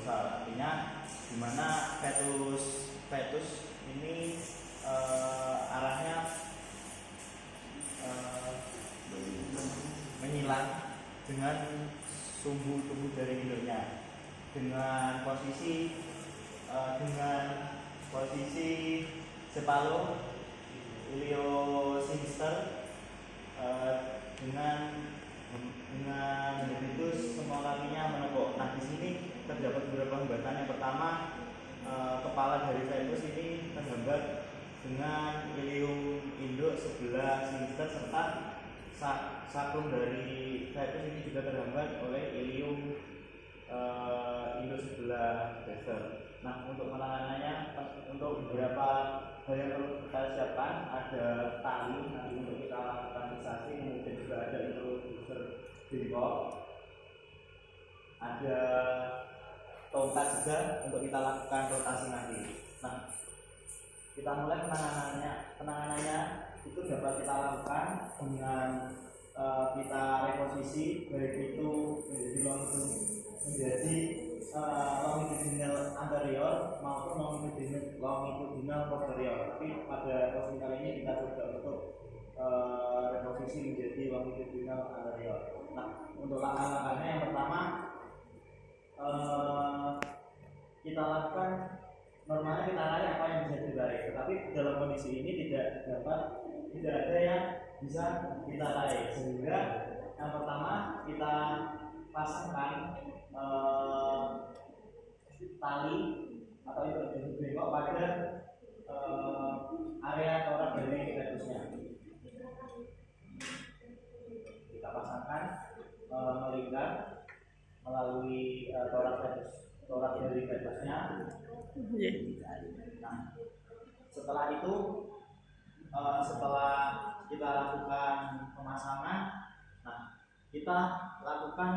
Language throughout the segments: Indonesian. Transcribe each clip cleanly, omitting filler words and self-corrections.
dorsal, artinya dimana fetus ini arahnya menyilang dengan sumbu tubuh dari induknya dengan posisi sepalum iliosinister dengan begitu semua kakinya menekuk. Nah, di sini terdapat beberapa hambatan. Yang pertama, kepala dari fetus ini terhambat dengan ilium induk sebelah sinister serta sakrum dari fetus ini juga terhambat oleh ilium induk sebelah dorsal. Nah, untuk penanganannya, untuk beberapa hal yang perlu kita siapkan, ada tali nanti untuk kita lakukan fiksasi, kemudian juga ada introducer bengkok, ada tongkat juga untuk kita lakukan rotasi nanti. Nah, kita mulai penanganannya itu dapat kita lakukan dengan kita reposisi, baik itu menjadi longitudinal anterior maupun longitudinal posterior. Tapi pada posisi kali ini kita coba untuk reposisi menjadi longitudinal anterior. Nah, untuk langkah-langkahnya yang pertama kita lakukan, normalnya kita tarik apa yang bisa ditarik, tetapi dalam kondisi ini tidak ada yang bisa kita tarik, sehingga yang pertama kita pasangkan tali atau introducer bengkok pada area torak dari fetusnya. Kita pasangkan melingkar melalui torak dari fetusnya. Nah, setelah itu setelah kita lakukan pemasangan, nah kita lakukan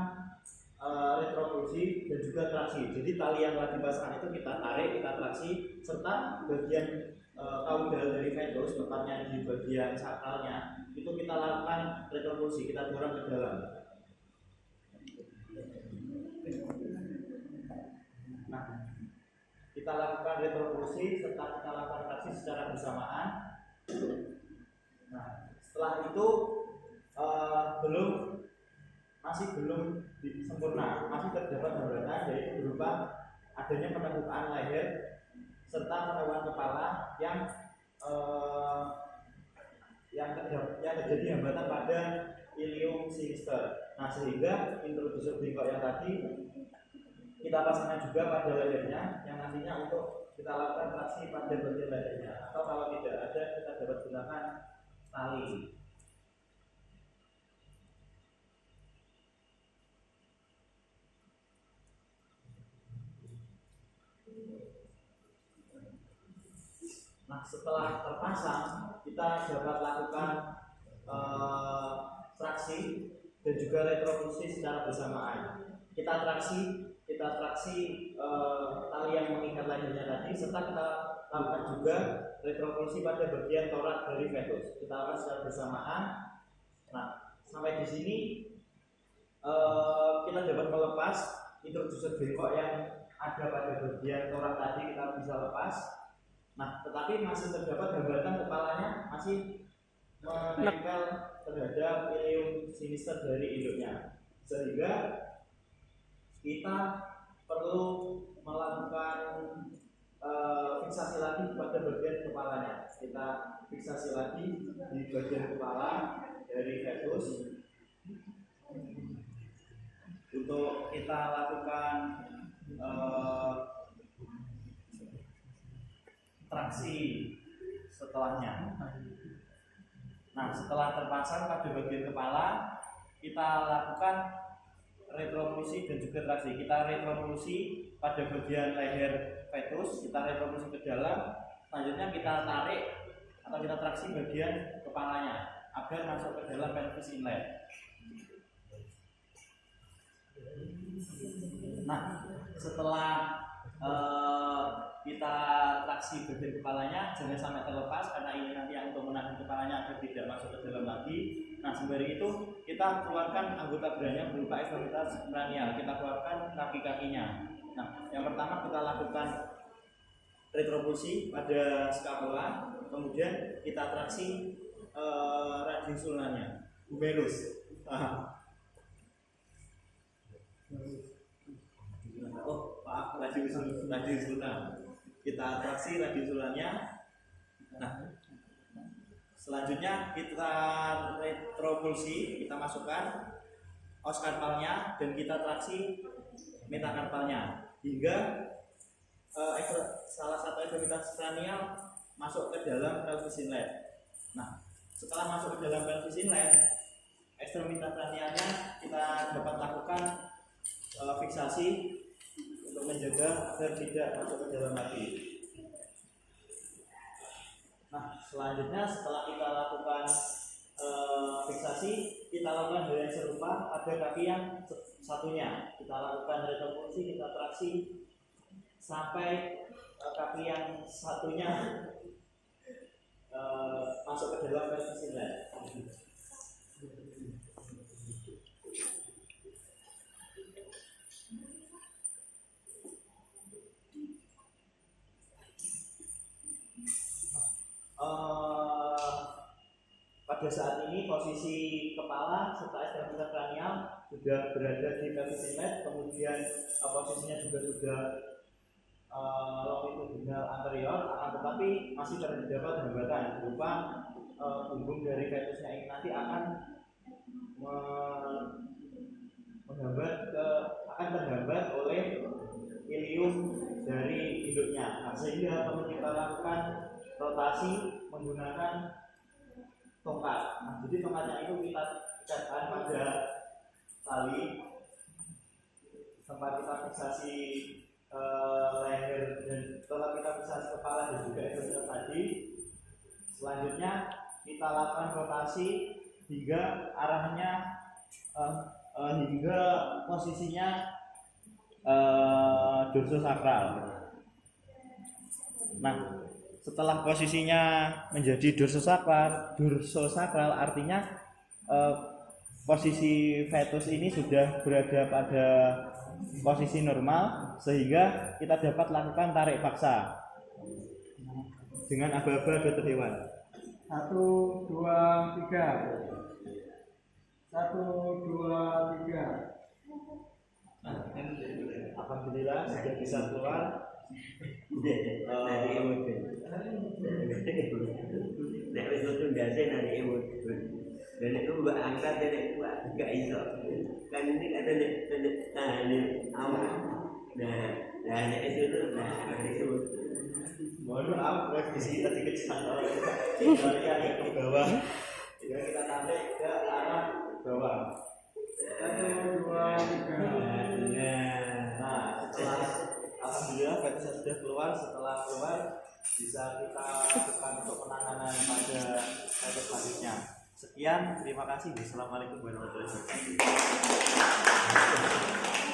retropulsi dan juga traksi. Jadi tali yang telah dipasangkan itu kita tarik, kita traksi, serta bagian kaudal dari fetus, tepatnya di bagian sakralnya, itu kita lakukan retropulsi, kita dorong ke dalam. Nah, kita lakukan retropulsi serta kita lakukan traksi secara bersamaan. Nah, setelah itu masih belum sempurna, masih terdapat hambatan, yaitu berupa adanya penekukan leher serta penekukan kepala yang terjadi hambatan pada ilium sinister. Nah, sehingga introducer bengkok yang tadi kita pasangkan juga pada lehernya, yang nantinya untuk kita lakukan traksi pada bagian lehernya, atau kalau tidak ada kita dapat gunakan tali. Nah, setelah terpasang, kita dapat lakukan traksi dan juga retropulsi secara bersamaan. Kita traksi tali yang mengikat lehernya tadi, serta kita lakukan juga retropulsi pada bagian torak dari fetus. Kita lakukan secara bersamaan. Nah, sampai di sini kita dapat melepas introducer bengkok yang ada pada bagian torak tadi, kita bisa lepas. Nah, tetapi masih terdapat hambatan, kepalanya masih menempel terhadap ilium sinister dari induknya, sehingga kita perlu melakukan fiksasi lagi pada bagian kepalanya. Kita fiksasi lagi di bagian kepala dari fetus untuk kita lakukan traksi setelahnya. Nah, setelah terpasang pada bagian kepala, kita lakukan retropulsi dan juga traksi. Kita retropulsi pada bagian leher fetus, kita retropulsi ke dalam. Selanjutnya kita tarik atau kita traksi bagian kepalanya agar masuk ke dalam pelvis inlet. Nah, setelah kita traksi bagian kepalanya, jangan sampai terlepas, karena ini nanti yang untuk menahan kepalanya agar tidak masuk ke dalam lagi. Nah, sembari itu kita keluarkan anggota gerahnya berupa ekstremitas kranial. Kita keluarkan kaki-kakinya. Nah, yang pertama kita lakukan retropulsi pada skapula, kemudian kita traksi radius ulnanya, humerus. Oh, maaf, radius ulna. Kita traksi radius ulnanya. Nah, selanjutnya kita retropulsi, kita masukkan os karpalnya dan kita traksi metakarpalnya hingga salah satu ekstremitas kranial masuk ke dalam pelvis inlet. Nah, setelah masuk ke dalam pelvis inlet, ekstremitas kranialnya kita dapat lakukan fiksasi untuk menjaga agar tidak masuk ke dalam hati. Nah, selanjutnya setelah kita lakukan fiksasi, kita lakukan hal yang serupa pada kaki yang satunya. Kita lakukan retropulsi, kita traksi sampai kaki yang satunya masuk ke dalam pelvis inlet. Pada saat ini posisi kepala serta ekstremitas kranial sudah berada di pelvis inlet, kemudian posisinya juga sudah longitudinal anterior, akan tetapi masih terdapat hambatan berupa punggung dari fetusnya ini nanti akan terhambat oleh ilium dari induknya. Nah, sehingga perlu kita lakukan rotasi menggunakan tongkat. Nah, jadi tongkatnya itu kita ikatkan pada tali tempat kita fiksasi leher dan tempat kita fiksasi kepala dan juga ekstremitas tadi. Selanjutnya kita lakukan rotasi hingga arahnya hingga posisinya dorsosakral. Nah, setelah posisinya menjadi dorsosakral artinya posisi fetus ini sudah berada pada posisi normal, sehingga kita dapat lakukan tarik paksa dengan aba-aba dokter hewan. 1, 2, 3. 1, 2, 3. Alhamdulillah sudah bisa keluar. Dari emut. Nek wis metu ndase dari emut. Dan itu mbak angkat dan itu gak iso. Kan ini ada ini aman. Nah nek itu itu. Mohon maaf, posisi tadi kecil. Kita ke bawah. Kita tarik ke arah bawah. 1, 2, 3. Nah, setelah alhamdulillah fetusnya sudah keluar. Setelah keluar bisa kita lakukan untuk penanganan pada fetus selanjutnya. Sekian, terima kasih. Wassalamualaikum warahmatullahi wabarakatuh.